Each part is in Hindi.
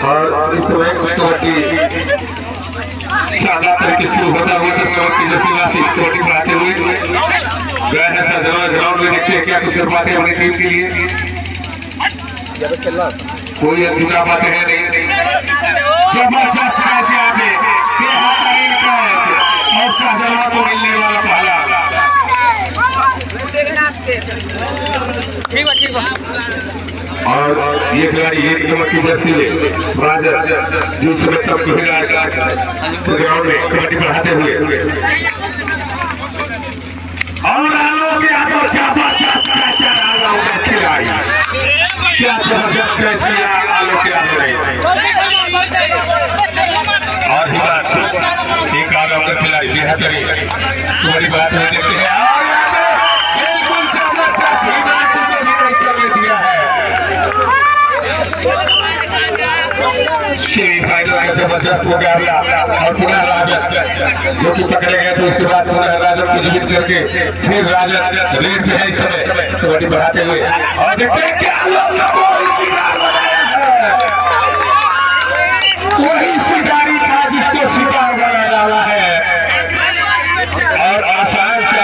और इस समय कबड्डी शानदार तरीके से होता हुआ 10 नंबर की जर्सी वासी कबड्डी बढ़ाते हुए गए हैं सर ग्राउंड में। देखते हैं क्या कुछ कर पाते हैं अपनी टीम के लिए। कोई जुटा पाते हैं नहीं। जबरदस्त कैच यहाँ पे बेहतरीन कैच और शाहजहां को मिलने वाला पहला। और ये खिलाड़ी 1 नंबर की जर्सी में राजन जो समय तक ग्राउंड में कबड्डी बढ़ाते हुए और आलोक यादव जबरदस्त खिलाड़ी क्या जबरदस्त कैच किया आलोक यादव ने। और हिमांशु एक ऑलराउंडर खिलाड़ी बेहतरीन कबड्डी बढ़ाते हुए देखते हैं। बिल्कुल जबरदस्त हिमांशु को भी नहीं चलने दिया है। सेमीफाइनल का जबरदस्त मुकाबला और पुनः राजन जो कि पकड़े गए थे उसके बाद पुनः राजन को जीवित करके फिर राजन रेड पे है इस समय कबड्डी बढ़ाते हुए। और देखते हैं क्या वही शिकारी था जिसको शिकार बना डाला है और आसान से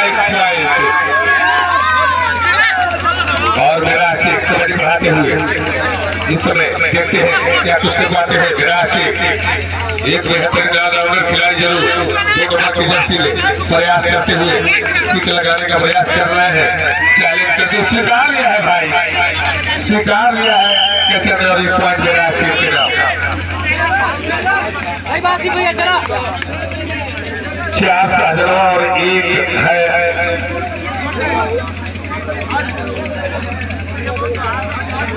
और मेरा से कबड्डी बढ़ाते हुए इस समय देखते हैं क्या कुछ कर पाते हैं। विरासी एक बेहतरीन ऑलराउंडर खिलाड़ी जरूर 2 नंबर की जर्सी में प्रयास करते हुए किक लगाने का प्रयास कर रहे हैं। चैलेंज करके स्वीकार लिया है भाई, स्वीकार लिया है। और 1 पॉइंट विरासी के नाम 4 शाहजहां और 1 है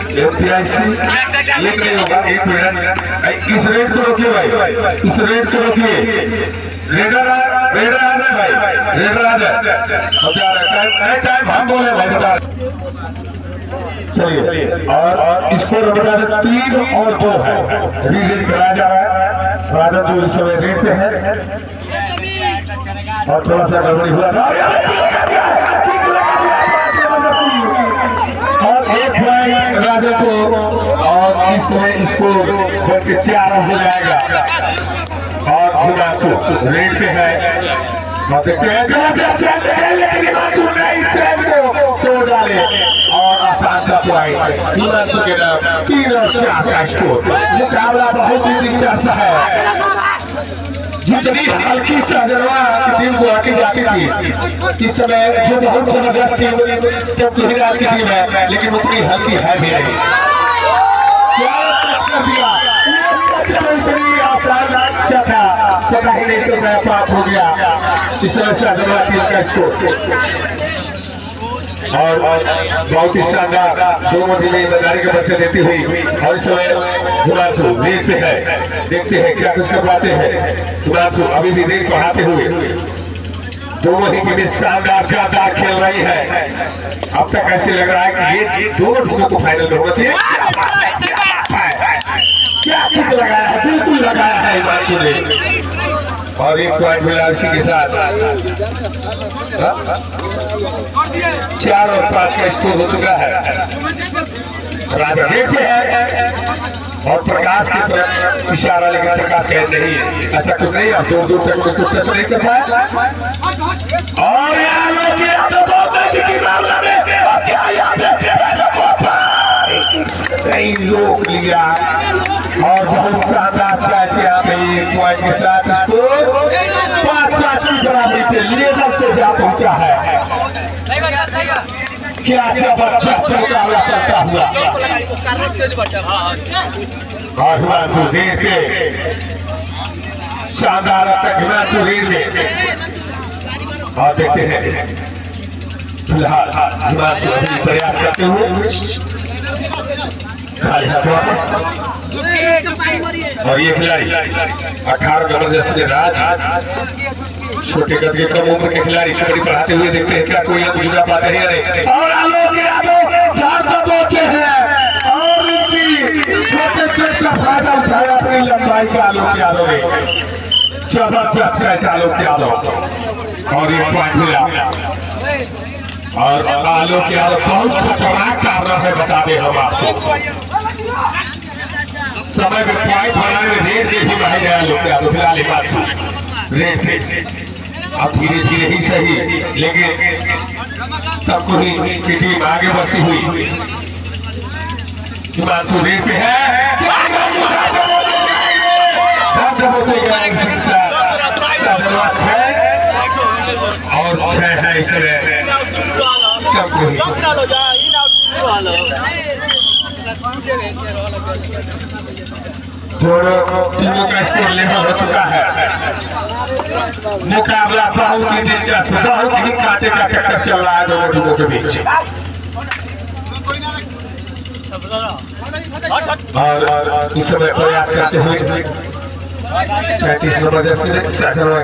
FPIC। एक नहीं होगा, 1 मिनट। इस रेड को रोकिए भाई, इस रेड को रोकिए। रेडर आ जाए भाई, रेडर आ जाए। अब जा रहा है टाइम हम बोले भाई बता। चलिए और स्कोर बता दे 3 और 2 है। रीड कराया जा रहा है। राजा जो इस समय रेड पे है और थोड़ा सा गड़बड़ी हुआ था और 1 पॉइंट राजा को। और इस समय स्कोर बढ़ के 4 हो जाएगा और हिमांशु रेड पे है। और देखते हैं लेकिन हिमांशु नहीं चैन को तोड़ डाले और आसान सा पॉइंट हिमांशु के नाम। 3 और 4 का स्कोर। मुकाबला बहुत ही दिलचस्प है। जितनी हल्की शाहजहां की टीम को आके जाती थी इस समय जो बहुत जबरदस्त टीम जब तुहिराज की टीम है लेकिन उतनी हल्की है भी नहीं। आसान था पता ही नहीं चल रहा 5 हो गया इस समय शाहजहां टीम का स्कोर। और बहुत ही शानदार 2 महीने ईमानदारी के बच्चे देती हुई और इस समय हिमांशु रेड पे है। देखते हैं क्या कुछ कर पाते हैं। हिमांशु अभी भी रेड बढ़ाते हुए 2 ही टीमें शानदार खेल रही है। अब तक ऐसे लग रहा है कि ये दोनों टीमों को फाइनल में होना चाहिए। क्या किक लगाया है, बिल्कुल लगाया है हिमांशु ने। और 1 पॉइंट मिला इसी के साथ 4 और 5 का स्कोर हो चुका है। राजा देखते हैं और प्रकाश की तरफ इशारा लेकिन प्रकाश कह नहीं है ऐसा कुछ नहीं है। दूर दूर तक उसको टच नहीं कर पाया और नहीं रोक लिया और बहुत शानदार कैच यहाँ पे 1 पॉइंट के साथ स्कोर 5-5 की बराबरी पे लेवल से जा पहुंचा है। क्या जबरदस्त मुकाबला चलता हुआ और हिमांशु देर के शानदार तक हिमांशु देर में। और देखते हैं फिलहाल हिमांशु अभी प्रयास करते हुए और ये खिलाड़ी 18 नंबर जैसे राज छोटे कद के कम उम्र के खिलाड़ी कबड्डी पढ़ाते हुए देखते हैं क्या कोई अंक जुटा पाते हैं या नहीं। और आलोक यादव पहुंचे हैं और इनकी छोटे चेट का फायदा उठाया अपनी लंबाई का आलोक यादव ने। जबरदस्त कैच आलोक यादव और 1 पॉइंट मिला और आलोक यादव बहुत खतरनाक कारण है, बता दें हम आपको। समय में पॉइंट बनाने में रेट के ही भाई गया आलोक यादव फिलहाल एक बात रेट थे। अब धीरे धीरे ही सही, लेकिन तब को ही की टीम आगे बढ़ती हुई हिमांशु रेट पे है और 6 है इसमें। दोनों टीमों का स्कोर लेवल हो चुका है। मुकाबला बहुत ही दिलचस्प, बहुत ही कांटे का टक्कर चल रहा है दोनों टीमों के बीच। और इस समय प्रयास करते हुए 35 नंबर जैसे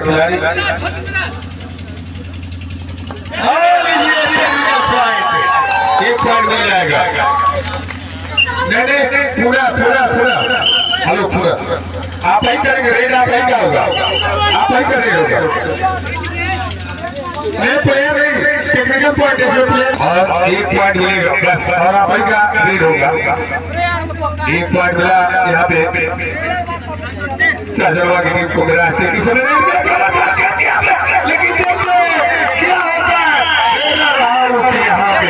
खिलाड़ी एक पॉइंट मिल जाएगा। नहीं पूरा हेलो पूरा आप ही करेंगे, रेड आप ही का होगा, आप ही करेंगे। नहीं प्लेयर नहीं, टेक्निकल पॉइंट इसमें प्लेयर और 1 पॉइंट मिलेगा बस, और आप ही का रेड होगा। 1 पॉइंट मिला यहाँ पे शाहजहां की टीम को। मेरा से किसी ने लेकिन देख लो क्या होता है यहाँ पे।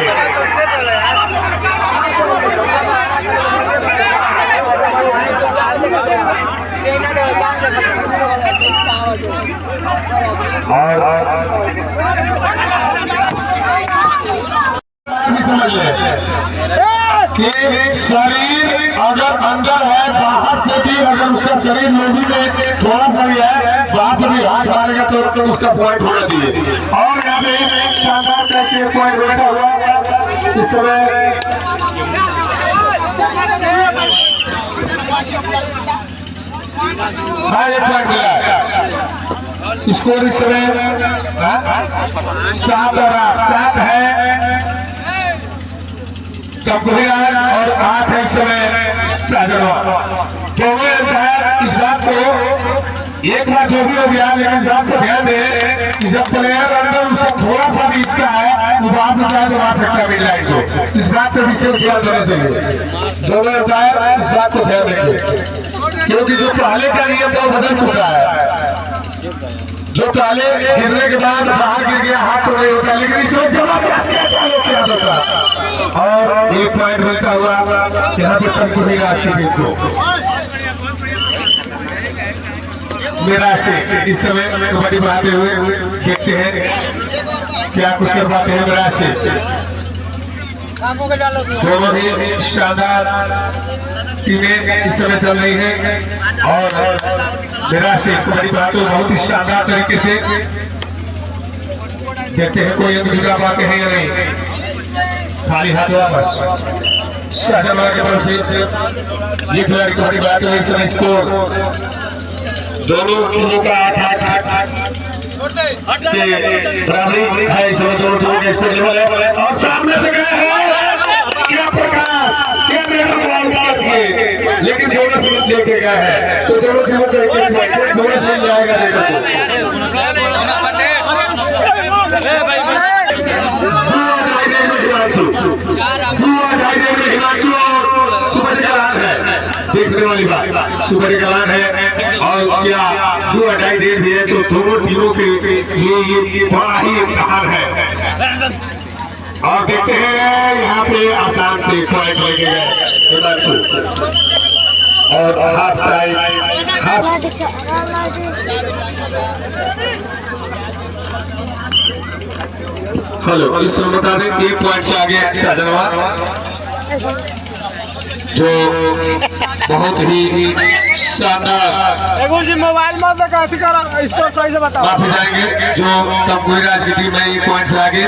समझ ले कि शरीर अगर अंदर है, बाहर से भी अगर उसका शरीर लोभी में थोड़ा सा भी है, बाहर से भी हाथ मारेगा तो उसका पॉइंट होना चाहिए। और यहाँ पे शानदार कैच, 1 पॉइंट बैठा हुआ इस समय। हाँ 1 पॉइंट मिला है। स्कोर इस समय 7 और 8 है और 8 है इस समय शाहजहां। दोनों एम्पायर इस बात को, एक बार जो भी हो गया, लेकिन इस बात को ध्यान दे कि जब प्लेयर अंदर उसका थोड़ा सा भी हिस्सा है, वो बाहर से चाहे तो मार सकता है मिडलाइन को। इस बात पर विशेष ध्यान देना चाहिए। दोनों एम्पायर इस बात को ध्यान रखें, क्योंकि जो पहले का नियम था वो बदल चुका है। जो पहले गिरने के बाद बाहर गिर गया, हाथ तो नहीं होता, लेकिन इसमें जमा क्या होता। और 1 पॉइंट मिलता हुआ यहाँ पे तक नहीं आज की टीम को। मेरा से इस समय कबड्डी बढ़ाते हुए देखते हैं क्या कुछ कर पाते हैं। मेरा से दोनों भी शानदार टीमें इस समय चल रही है और मेरा से कबड्डी बढ़ाते हुए बहुत ही शानदार तरीके से देखते हैं कोई अंक जुटा पाते हैं या नहीं। खाली हाथ वापस शाहजहां की तरफ से ये खिलाड़ी कबड्डी बढ़ाते हुए इस समय स्कोर दोनों टीमों का 8-8 के बराबरी है। इस समय दोनों टीमों का स्कोर लेवल है और सामने से गए हैं क्या प्रकाश, क्या लेकिन दोनों से लेके गए हैं तो दोनों टीमों को दोनों से मिल जाएगा। सुपर कलान है, देखने वाली बात सुपर कलान है और क्या 2.5 भी है, तो दोनों टीमों के लिए ये बड़ा ही इम्तिहान है। और देखते हैं यहाँ पे आसान से पॉइंट लेके गए हिमांशु और हाफ टाइम हेलो इस समय बता दें 1 पॉइंट से आगे शाहजहां जो बहुत ही शानदार मोबाइल में स्कोर सही से बताओ। माफी जाएंगे जो तमकुहीराज की टीम है 1 पॉइंट से आगे।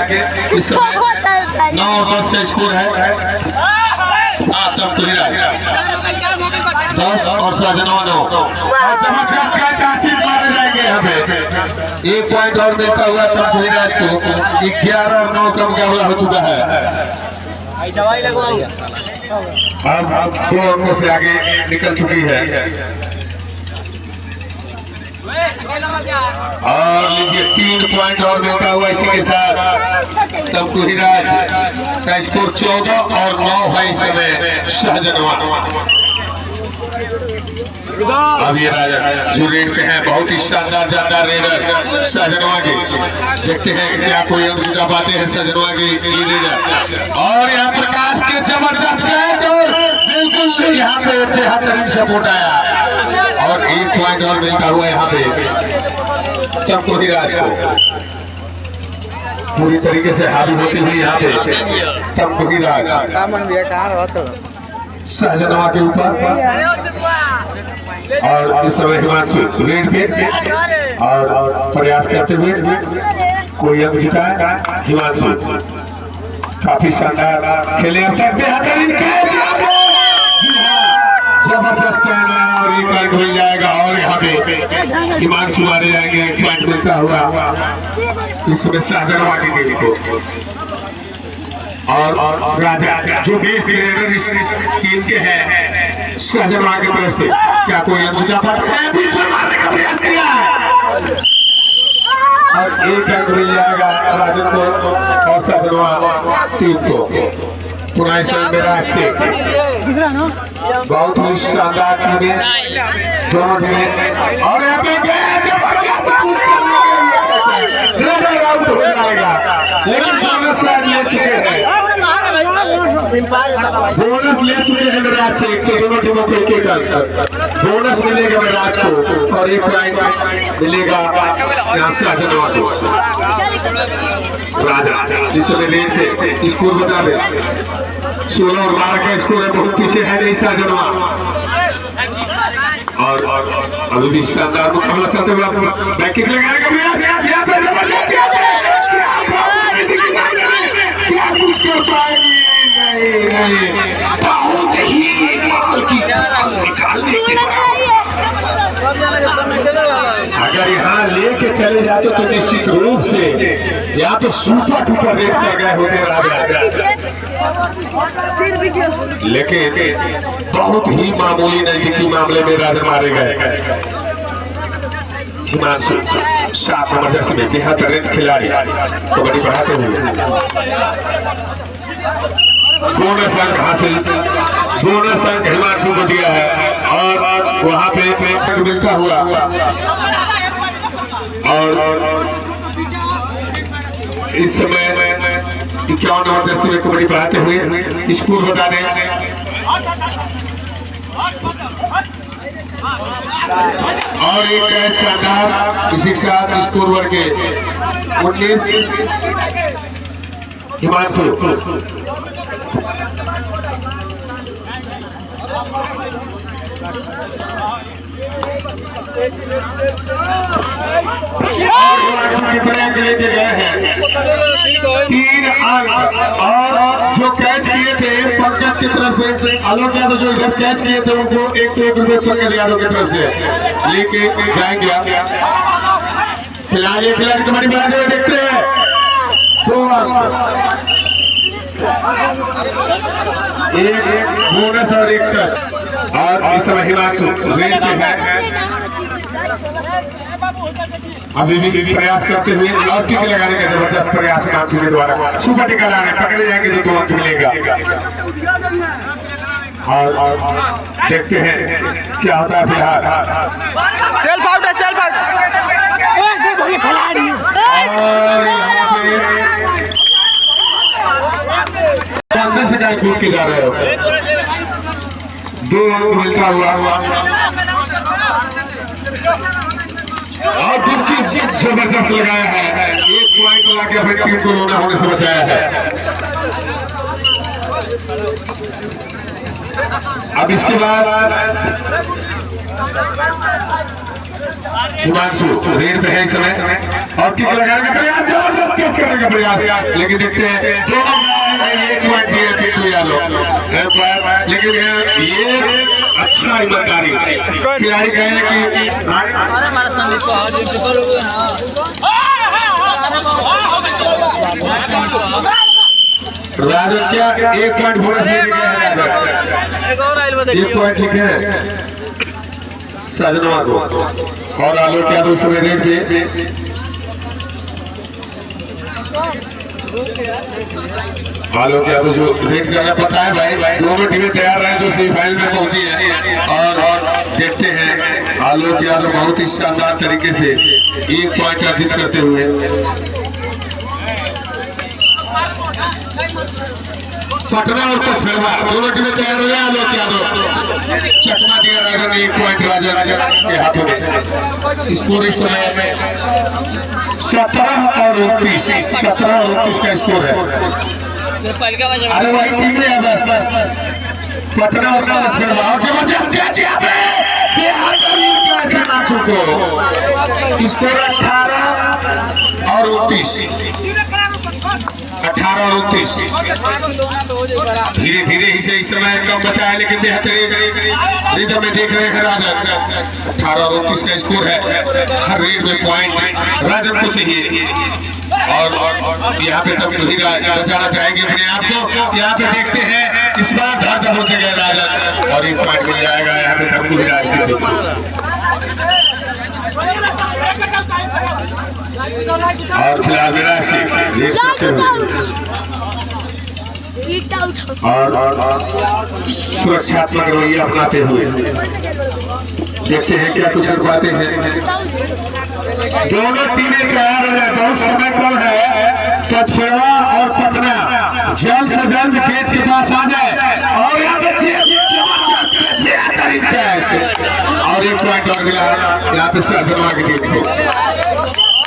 इस समय 9 और 10 का स्कोर है। तमकुहीराज 10 और शाहजहां 9 और जबरदस्त कैच आसिफ मारे जाएंगे। यहाँ पे 1 पॉइंट और मिलता हुआ तमकुहीराज को। 11 और 9 का मुकाबला हो चुका है। दवाई लगवाओ। अब 2 अंकों से आगे निकल चुकी है। और लीजिए 3 पॉइंट और मिलता हुआ इसी के साथ तमकुहीराज का स्कोर 14 और 9 है इस समय शाहजनवा। अब ये राजा जो रेड पे है बहुत ही शानदार रेडर शाहजनवा के, देखते हैं कि क्या कोई अंक जुटा पाते हैं शाहजनवा के ये रेडर। और यहाँ प्रकाश के जबरदस्त कैच और बिल्कुल यहाँ पे बेहतरीन सपोर्ट आया और 1 पॉइंट और मिलता हुआ यहाँ पे तमकुहीराज को। पूरी तरीके से हावी होती हुई यहाँ पे तमकुहीराज शाहजनवा के ऊपर और इस समय हिमांशु रेड पे और प्रयास करते हुए कोई अंक जुटाए हिमांशु। काफी शानदार खेले अब तक बेहतरीन कैच जबरदस्त चयन है और 1 पॉइंट मिल जाएगा और यहाँ पे हिमांशु मारे जाएंगे 1 पॉइंट मिलता हुआ इस समय शाहजनवा की टीम को। और राजा जो बेस्ट रेडर इस टीम के हैं शाहजनवा की तरफ से, क्या कोई अंक जुटा पाता है? बीच में मारने का प्रयास किया है और 1 अंक मिल जाएगा राजन को और शाहजनवा टीम को। पुनः इस मैदान से बहुत ही शानदार टीमें दोनों टीमें और यहाँ पे आउट हो जाएगा लेकिन बोनस ले चुके हैं, बोनस ले चुके हैं नटराज से। तो दोनों टीमों को 1-1 अंक बोनस मिलेगा नटराज को और 1 पॉइंट मिलेगा यहाँ शाहजनवा को। राजा इस समय रेड थे स्कोर बता दे 16 और 12 का स्कोर है, बहुत पीछे है नहीं शाहजनवा। और अभी भी शानदार मुकाबला चलते हुए बैकिंग लगाने का प्रयास क्या कुछ कर पाएगी? नहीं बहुत ही माल की निकालने के अगर यहाँ लेके चले जाते तो निश्चित रूप से यहाँ तो सुपर टूपर रेट कर गए होते राजा, लेकिन बहुत ही मामूली नजदीकी मामले में राजा मारे गए। हिमांशु 7 नंबर जर्सी में बेहतरीन खिलाड़ी कबड्डी बढ़ाते हुए बोनस अंक हासिल, बोनस अंक हिमांशु को दिया है और वहां पे मिलता हुआ और इस समय 51 नंबर जर्सी में कबड्डी बढ़ाते हुए स्कोर बता दें। और एक कैच शानदार इसी के साथ स्कोर वर्ग के 19 हिमांशु। कितने अंक लेके गए हैं? 3 अंक। और जो कैच किए थे पंकज की तरफ से आलोक यादव जो इधर कैच किए थे उनको 101 रुपए पंकज यादव की तरफ से लेके जाएंगे। खिलाड़ी कबड्डी बढ़ाते हुए देखते हैं 2 अंक, 1 बोनस और 1 टच। और इस समय हिमांशु रेड पे है, अभी भी प्रयास करते हुए और किक लगाने का जबरदस्त प्रयास हिमांशु के द्वारा। सुपर टिका ला रहे पकड़े जाएंगे तो 2 अंक मिलेगा। और देखते हैं क्या होता है फिलहाल। सेल्फ आउट है, सेल्फ आउट। और यहाँ पे अंदर से क्या कूद के जा रहे हो? 2 अंक मिलता हुआ और डुबकी जबरदस्त लगाया है, 1 पॉइंट लाके अपनी टीम को रोना होने से बचाया है। अब इसके बाद हिमांशु रेड पे है इस समय और किक लगाने का प्रयास, जबरदस्त कैच करने का प्रयास, लेकिन देखते हैं दोनों 1 पॉइंट दिए टिकू यादव, लेकिन ये अच्छा ईमानदारी खिलाड़ी कहे कि राजन क्या 1 पॉइंट बोनस लेके गए हैं राजन, 1 पॉइंट लिखे हैं शाहजनवा को। और आलोक यादव समय रेड पे। आलोक यादव जो रेड करना पता है भाई, दोनों टीमें तैयार रहे जो सेमीफाइनल में पहुंची है। और देखते हैं आलोक यादव बहुत ही शानदार तरीके से 1 पॉइंट अर्जित करते हुए। पटना और पचफेरवा दोनों टीमें तैयार हो गए। आलोक यादव चकमा दिया राजन ने 1 पॉइंट राजन के हाथों में। स्कोर इस समय 17 और 29 का स्कोर है। अरे वही टीम है बस, पटना और पचफेरवा और जबरदस्त कैच यहाँ पे बेहतरीन कैच है नाचू को। स्कोर 18 और 29। धीरे धीरे ही से इस समय कम बचा है, लेकिन बेहतरीन रिदम में देख रहे हैं राजन। 18 और 29 का स्कोर है। हर रेड में पॉइंट राजन को चाहिए और यहाँ पे तब धीराज बचाना चाहेंगे अपने आप को। यहाँ पे देखते हैं इस बार धर हो गए राजन और 1 पॉइंट मिल जाएगा यहाँ पे तब धीराज की। और फिलहाल मेरा से और सुरक्षात्मक रवैया अपनाते हुए देखते हैं क्या कुछ कर पाते हैं। दोनों टीमें तैयार हो जाए, बहुत समय कम है। पचफेरवा और पटना जल्द से जल्द गेट के पास आ जाए और यहाँ पे और 1 पॉइंट और मिला यहाँ पे सहजनवा के गेट को।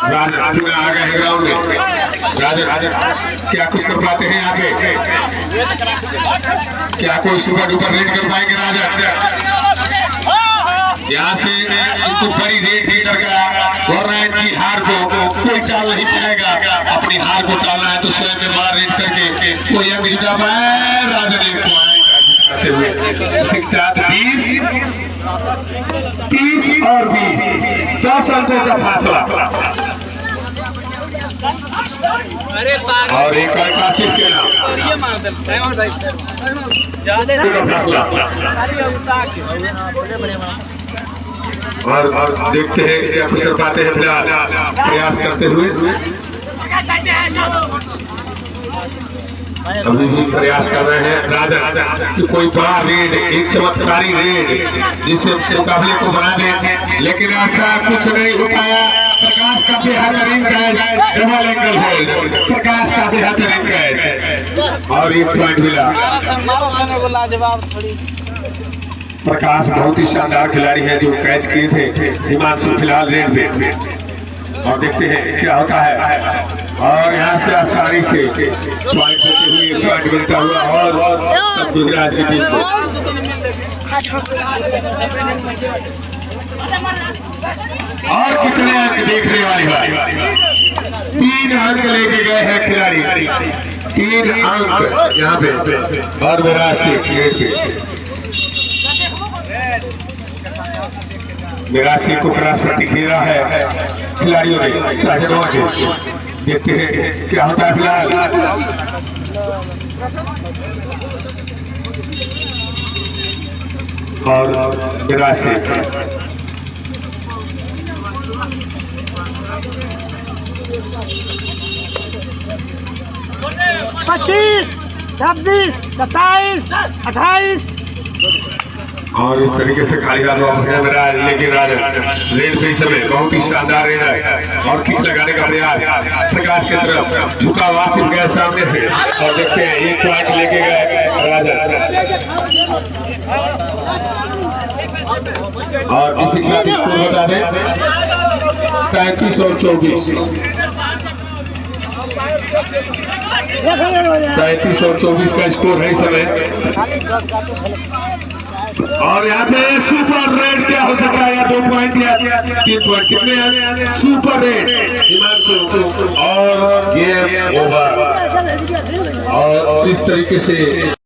राजन में आ गए ग्राउंड में। राजन क्या कुछ कर पाते हैं यहाँ पे, क्या कोई सुपर डुपर रेड कर पाएंगे राजन? यहाँ से इनको बड़ी रेड भी कर गया, वरना इनकी हार को कोई टाल नहीं पाएगा। अपनी हार को टालना है तो स्वयं में बड़ा रेड करके कोई अंक जुटा पाए। राजन 1 पॉइंट करते हुए 30 और 20 10 अंकों का फासला और 1 अंक कासिफ के नाम का फासला। और देखते हैं क्या कुछ कर पाते हैं फिलहाल प्रयास करते हुए। अभी भी प्रयास कर रहे हैं राजन कि कोई बड़ा रेड, एक चमत्कारी रेड जिसे मुकाबले को बना दे, लेकिन ऐसा कुछ नहीं हो पाया। प्रकाश का बेहतरीन कैच, डबल एंगल होल्ड, प्रकाश का बेहतरीन कैच और 1 पॉइंट मिला। प्रकाश बहुत ही शानदार खिलाड़ी है जो कैच किए थे हिमांशु फिलहाल रेड पे। और देखते हैं क्या होता है। और यहाँ से आसानी से पॉइंट होते हुए 1 पॉइंट मिलता हुआ और गुजरात की टीम को। और कितने अंक देखने वाली बात, 3 अंक लेके गए हैं खिलाड़ी, 3 अंक यहाँ पे और मेरा निराशी को क्रॉस पर घेरा है खिलाड़ियों ने सहजनवा के। देखते हैं क्या होता है फिलहाल। और निराशी 25, 26, 27, 28 और इस तरीके से खाली हाथ वापस गया मेरा। लेकिन रेड पे समय बहुत ही शानदार रेड है और किक लगाने का प्रयास प्रकाश की तरफ झुका वासिफ गए सामने से और देखते हैं 1 पॉइंट लेके गए राजन। और इसी के साथ स्कोर बता दें 33 और 24 33 और 24 का स्कोर है इस समय। और यहाँ पे सुपर रेड क्या हो सकता है, या 2 पॉइंट या 3 पॉइंट, कितने हैं? सुपर रेड हिमांशु और गेम ओवर। और इस तरीके से